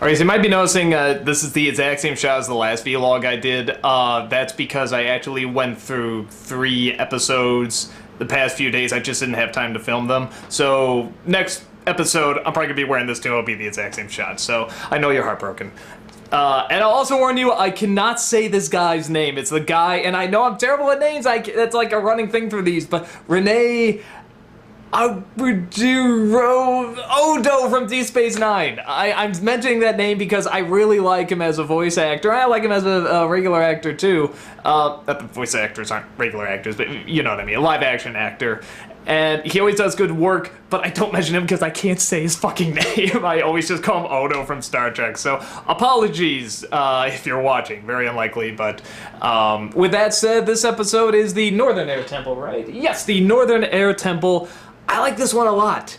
Alright, so you might be noticing this is the exact same shot as the last vlog I did. That's because I actually went through 3 episodes the past few days. I just didn't have time to film them. So next episode, I'm probably going to be wearing this too. It'll be the exact same shot. So I know you're heartbroken. And I'll also warn you, I cannot say this guy's name. It's the guy, and I know I'm terrible at names. That's like a running thing through these, but Rene Odo from Deep Space Nine. I'm mentioning that name because I really like him as a voice actor. I like him as a regular actor too. Not the voice actors aren't regular actors, but you know what I mean, a live action actor. And he always does good work, but I don't mention him because I can't say his fucking name. I always just call him Odo from Star Trek. So apologies if you're watching. Very unlikely, but with that said, this episode is the Northern Air Temple, right? Yes, the Northern Air Temple. I like this one a lot.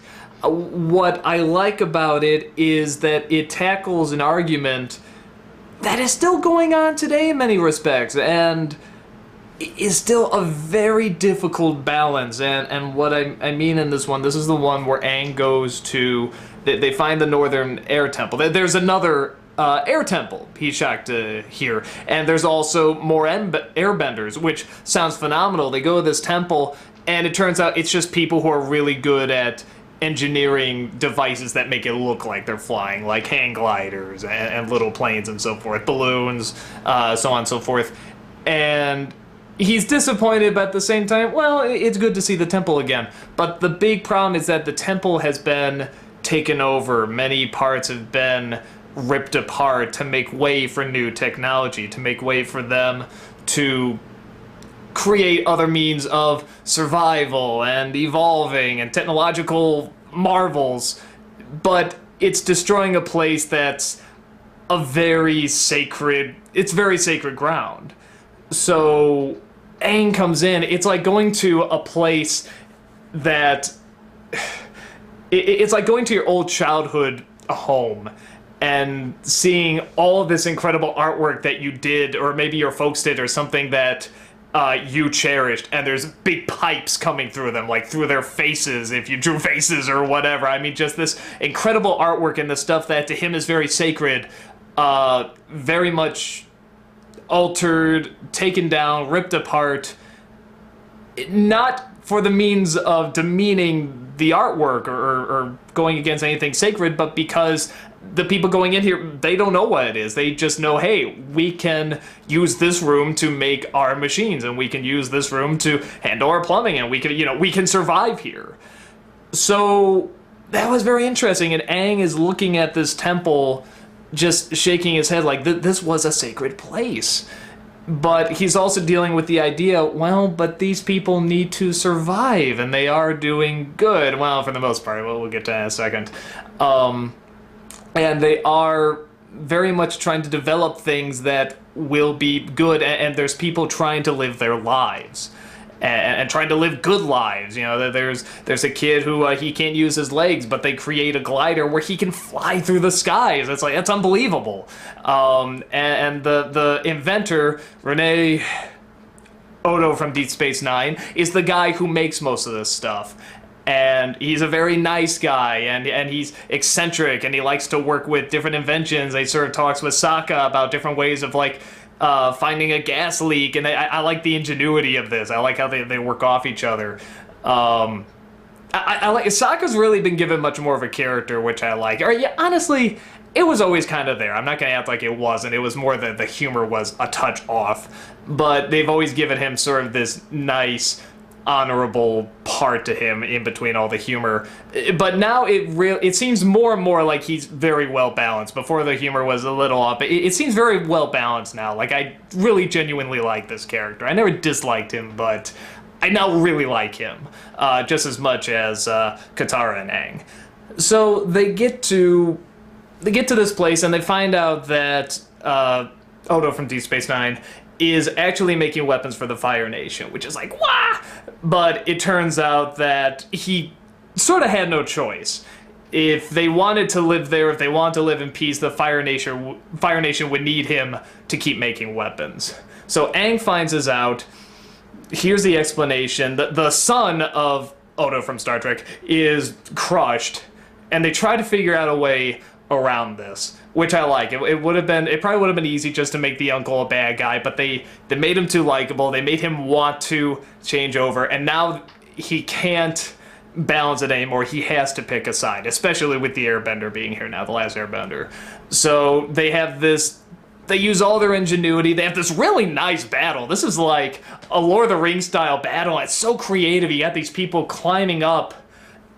What I like about it is that it tackles an argument that is still going on today in many respects, and is still a very difficult balance. And what I mean in this one, this is the one where Aang goes to, they find the Northern Air Temple. There's another air temple, he's shocked to hear. And there's also more airbenders, which sounds phenomenal. They go to this temple, and it turns out it's just people who are really good at engineering devices that make it look like they're flying, like hang gliders and little planes and so forth, balloons, so on and so forth. And he's disappointed, but at the same time, well, it's good to see the temple again. But the big problem is that the temple has been taken over. Many parts have been ripped apart to make way for new technology, to make way for them to create other means of survival and evolving and technological marvels. But it's destroying a place that's a very sacred, it's very sacred ground. So Aang comes in, it's like going to a place that, it's like going to your old childhood home and seeing all of this incredible artwork that you did, or maybe your folks did, or something that you cherished, and there's big pipes coming through them, like through their faces, if you drew faces or whatever. I mean, just this incredible artwork and the stuff that to him is very sacred, very much altered, taken down, ripped apart, not for the means of demeaning the artwork or going against anything sacred, but because the people going in here, they don't know what it is. They just know, hey, we can use this room to make our machines, and we can use this room to handle our plumbing, and we can, you know, we can survive here. So that was very interesting, and Aang is looking at this temple, just shaking his head like this was a sacred place. But he's also dealing with the idea, well, but these people need to survive, and they are doing good. Well, for the most part, we'll get to that in a second. And they are very much trying to develop things that will be good, and there's people trying to live their lives. And trying to live good lives. You know, there's a kid who he can't use his legs, but they create a glider where he can fly through the skies. It's like, that's unbelievable. And the inventor, Rene Odo from Deep Space Nine, is the guy who makes most of this stuff. And he's a very nice guy, and he's eccentric, and he likes to work with different inventions. He sort of talks with Sokka about different ways of, like, finding a gas leak, and I like the ingenuity of this. I like how they work off each other. I like, Sokka's really been given much more of a character, which I like. Or yeah, honestly, it was always kind of there. I'm not gonna act like it wasn't. It was more that the humor was a touch off, but they've always given him sort of this nice, honorable part to him in between all the humor. But now it seems more and more like he's very well balanced. Before, the humor was a little off, but it seems very well balanced now. Like, I really genuinely like this character. I never disliked him, but I now really like him just as much as Katara and Aang. So they get to this place, and they find out that Odo from Deep Space Nine is actually making weapons for the Fire Nation, which is like, wah! But it turns out that he sort of had no choice. If they wanted to live there, if they wanted to live in peace, the Fire Nation would need him to keep making weapons. So Aang finds this out. Here's the explanation. The son of Odo from Star Trek is crushed, and they try to figure out a way around this, which I like. It probably would have been easy just to make the uncle a bad guy, but they made him too likable. They made him want to change over, and now he can't balance it anymore. He has to pick a side, especially with the Airbender being here now, the last Airbender. So they have this. They use all their ingenuity. They have this really nice battle. This is like a Lord of the Rings style battle. It's so creative. You got these people climbing up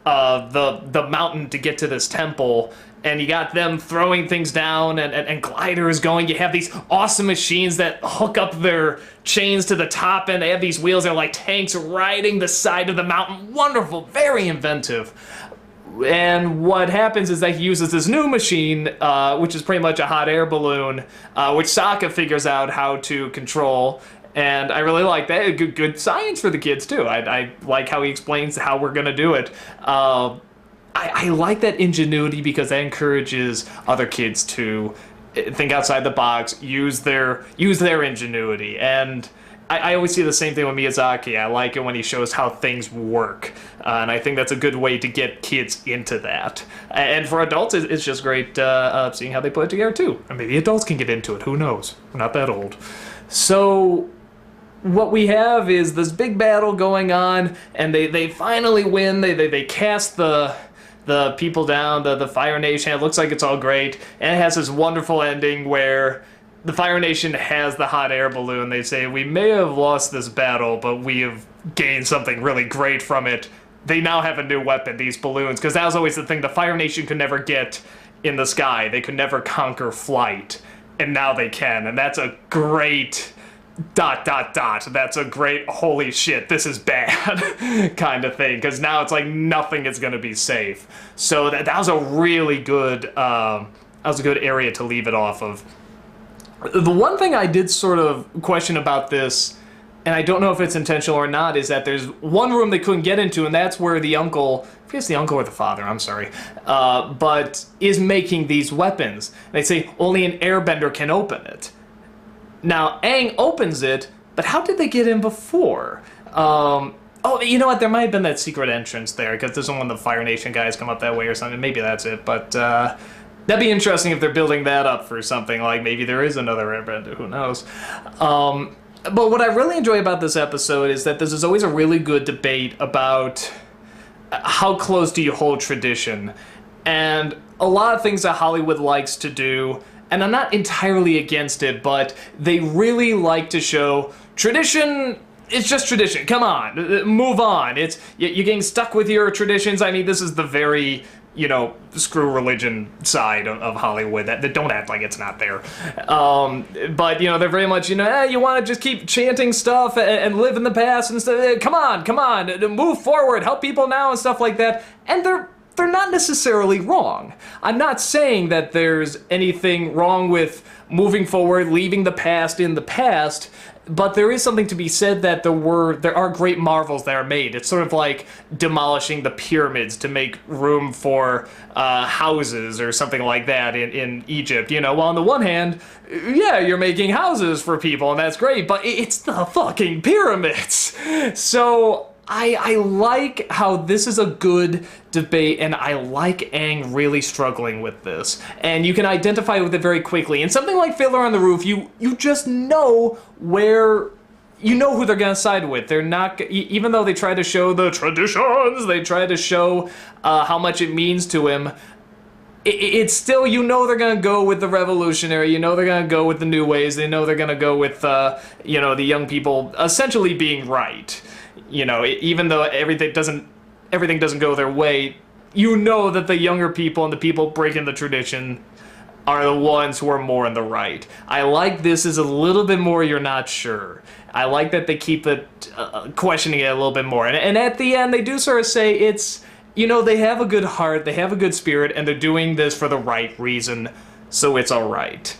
the mountain to get to this temple, and you got them throwing things down and gliders going. You have these awesome machines that hook up their chains to the top, and they have these wheels that are like tanks riding the side of the mountain. Wonderful, very inventive. And what happens is that he uses this new machine, which is pretty much a hot air balloon, which Sokka figures out how to control. And I really like that. Good science for the kids, too. I like how he explains how we're going to do it. I like that ingenuity because that encourages other kids to think outside the box, use their ingenuity. And I always see the same thing with Miyazaki. I like it when he shows how things work. And I think that's a good way to get kids into that. And for adults, it's just great seeing how they put it together, too. And maybe adults can get into it. Who knows? We're not that old. So what we have is this big battle going on, and they finally win. They cast the people down, the Fire Nation. It looks like it's all great. And it has this wonderful ending where the Fire Nation has the hot air balloon. They say, we may have lost this battle, but we have gained something really great from it. They now have a new weapon, these balloons, because that was always the thing. The Fire Nation could never get in the sky. They could never conquer flight, and now they can. And that's a great ... That's a great holy shit, this is bad kind of thing, because now it's like nothing is going to be safe. So that was a really good area to leave it off of. The one thing I did sort of question about this, and I don't know if it's intentional or not, is that there's one room they couldn't get into, and that's where the uncle, I guess the uncle or the father, I'm sorry, but is making these weapons. They say only an airbender can open it. Now, Aang opens it, but how did they get in before? Oh, you know what? There might have been that secret entrance there, because there's one of the Fire Nation guys come up that way or something. Maybe that's it, but that'd be interesting if they're building that up for something, like maybe there is another Airbender, who knows. But what I really enjoy about this episode is that this is always a really good debate about how close do you hold tradition. And a lot of things that Hollywood likes to do, and I'm not entirely against it, but they really like to show tradition. It's just tradition. Come on, move on. You're getting stuck with your traditions. I mean, this is the very, screw religion side of Hollywood that don't act like it's not there. But, they're very much, you want to just keep chanting stuff and live in the past and stuff. Come on, move forward, help people now and stuff like that. And they're not necessarily wrong. I'm not saying that there's anything wrong with moving forward, leaving the past in the past, but there is something to be said that there are great marvels that are made. It's sort of like demolishing the pyramids to make room for houses or something like that in Egypt. Well, on the one hand, yeah, you're making houses for people, and that's great, but it's the fucking pyramids. So I like how this is a good debate, and I like Aang really struggling with this. And you can identify with it very quickly. In something like Fiddler on the Roof, you just know where, who they're gonna side with. They're not, even though they try to show the traditions, they try to show how much it means to him, it's still, they're gonna go with the revolutionary, they're gonna go with the new ways, they're gonna go with, the young people essentially being right. Even though everything doesn't go their way, that the younger people and the people breaking the tradition are the ones who are more in the right. I like this as a little bit more you're not sure. I like that they keep it questioning it a little bit more. And at the end, they do sort of say it's, they have a good heart, they have a good spirit, and they're doing this for the right reason, so it's all right.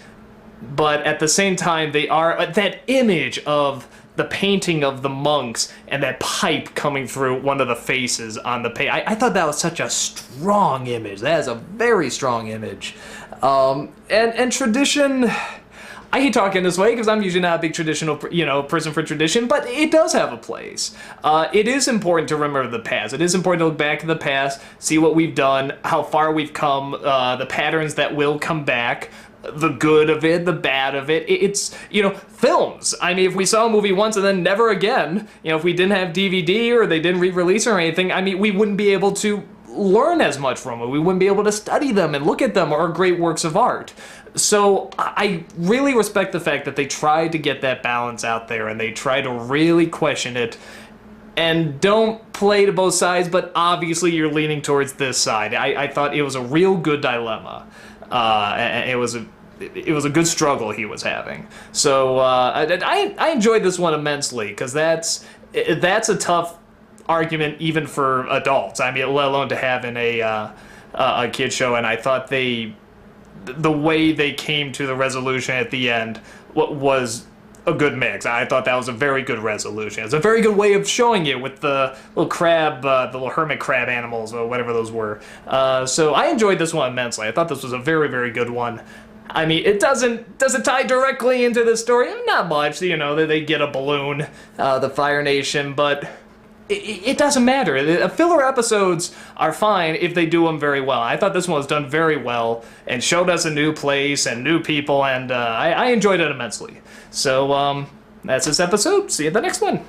But at the same time, they are, that image of the painting of the monks and that pipe coming through one of the faces on the page. I thought that was such a strong image. That is a very strong image. And tradition, I hate talking this way because I'm usually not a big traditional, person for tradition, but it does have a place. It is important to remember the past. It is important to look back at the past, see what we've done, how far we've come, the patterns that will come back, the good of it, the bad of it. It's, films. I mean, if we saw a movie once and then never again, if we didn't have DVD or they didn't re-release or anything, I mean, we wouldn't be able to learn as much from it. We wouldn't be able to study them and look at them or great works of art. So I really respect the fact that they tried to get that balance out there and they try to really question it and don't play to both sides, but obviously you're leaning towards this side. I thought it was a real good dilemma. And it was a good struggle he was having. So I enjoyed this one immensely because that's a tough argument even for adults. I mean, let alone to have in a kid show. And I thought the way they came to the resolution at the end was a good mix. I thought that was a very good resolution. It's a very good way of showing it with the little crab, the little hermit crab animals, or whatever those were. So I enjoyed this one immensely. I thought this was a very, very good one. I mean, does it tie directly into the story? Not much, they get a balloon, the Fire Nation, but it doesn't matter. Filler episodes are fine if they do them very well. I thought this one was done very well and showed us a new place and new people, and I enjoyed it immensely. So, that's this episode. See you in the next one.